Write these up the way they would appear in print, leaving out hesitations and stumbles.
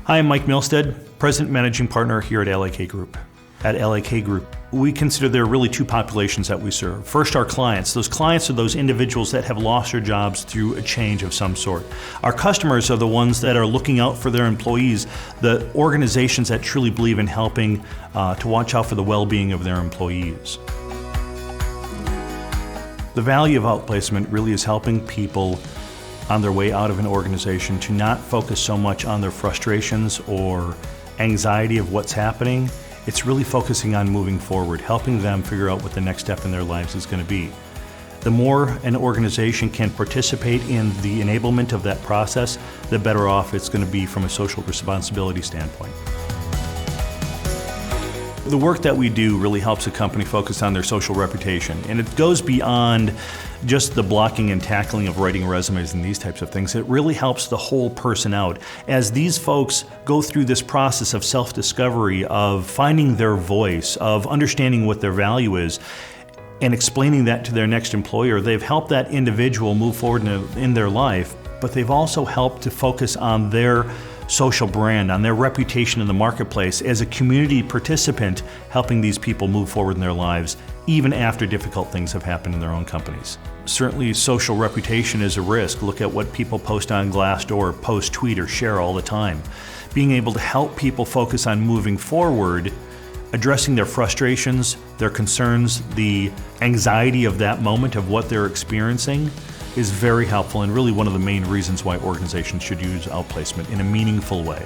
Hi, I'm Mike Milsted, President and Managing Partner here at LAK Group. At LAK Group, we consider there are really two populations that we serve. First, our clients. Those clients are those individuals that have lost their jobs through a change of some sort. Our customers are the ones that are looking out for their employees, the organizations that truly believe in helping to watch out for the well-being of their employees. The value of outplacement really is helping people on their way out of an organization to not focus so much on their frustrations or anxiety of what's happening. It's really focusing on moving forward, helping them figure out what the next step in their lives is going to be. The more an organization can participate in the enablement of that process, the better off it's going to be from a social responsibility standpoint. The work that we do really helps a company focus on their social reputation, and it goes beyond just the blocking and tackling of writing resumes and these types of things. It really helps the whole person out. As these folks go through this process of self-discovery, of finding their voice, of understanding what their value is, and explaining that to their next employer, they've helped that individual move forward in their life, but they've also helped to focus on their social brand, on their reputation in the marketplace as a community participant, helping these people move forward in their lives even after difficult things have happened in their own companies. Certainly social reputation is a risk. Look at what people post on Glassdoor, post, tweet, or share all the time. Being able to help people focus on moving forward, addressing their frustrations, their concerns, the anxiety of that moment of what they're experiencing is very helpful and really one of the main reasons why organizations should use outplacement in a meaningful way.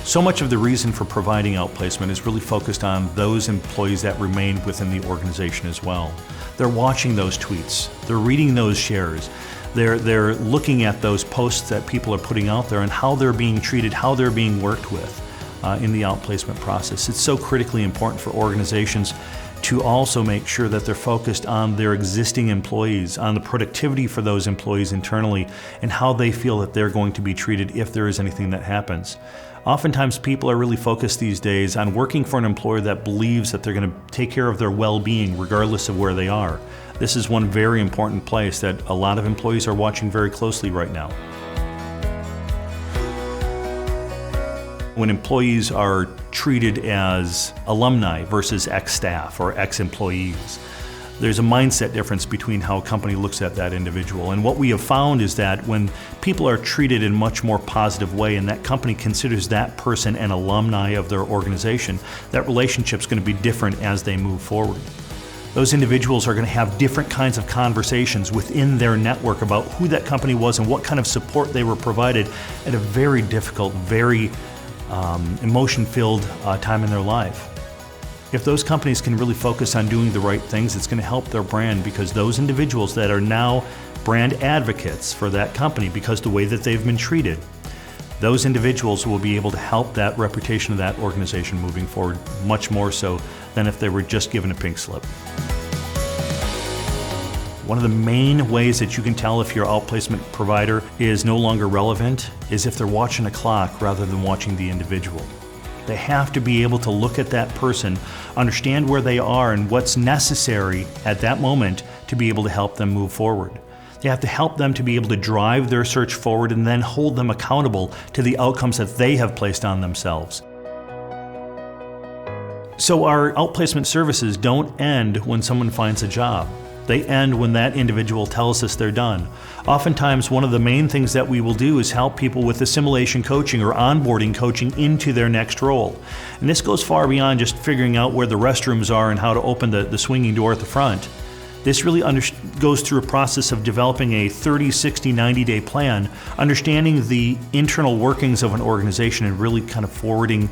So much of the reason for providing outplacement is really focused on those employees that remain within the organization as well. They're watching those tweets, they're reading those shares, they're looking at those posts that people are putting out there and how they're being treated, how they're being worked with in the outplacement process. It's so critically important for organizations to also make sure that they're focused on their existing employees, on the productivity for those employees internally, and how they feel that they're going to be treated if there is anything that happens. Oftentimes people are really focused these days on working for an employer that believes that they're going to take care of their well-being regardless of where they are. This is one very important place that a lot of employees are watching very closely right now. When employees are treated as alumni versus ex-staff or ex-employees, there's a mindset difference between how a company looks at that individual. And what we have found is that when people are treated in a much more positive way and that company considers that person an alumni of their organization, that relationship's going to be different as they move forward. Those individuals are going to have different kinds of conversations within their network about who that company was and what kind of support they were provided at a very difficult, very emotion-filled time in their life. If those companies can really focus on doing the right things, it's going to help their brand, because those individuals that are now brand advocates for that company because the way that they've been treated, those individuals will be able to help that reputation of that organization moving forward much more so than if they were just given a pink slip. One of the main ways that you can tell if your outplacement provider is no longer relevant is if they're watching a clock rather than watching the individual. They have to be able to look at that person, understand where they are and what's necessary at that moment to be able to help them move forward. They have to help them to be able to drive their search forward and then hold them accountable to the outcomes that they have placed on themselves. So our outplacement services don't end when someone finds a job. They end when that individual tells us they're done. Oftentimes, one of the main things that we will do is help people with assimilation coaching or onboarding coaching into their next role. And this goes far beyond just figuring out where the restrooms are and how to open the swinging door at the front. This really goes through a process of developing a 30, 60, 90-day plan, understanding the internal workings of an organization and really kind of forwarding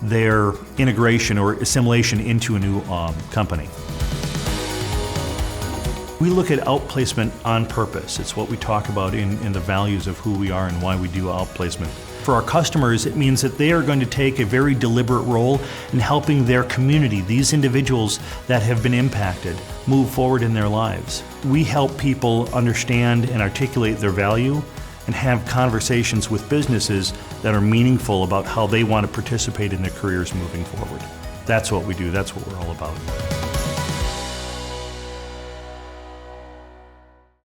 their integration or assimilation into a new company. We look at outplacement on purpose. It's what we talk about in the values of who we are and why we do outplacement. For our customers, it means that they are going to take a very deliberate role in helping their community, these individuals that have been impacted, move forward in their lives. We help people understand and articulate their value and have conversations with businesses that are meaningful about how they want to participate in their careers moving forward. That's what we do. That's what we're all about.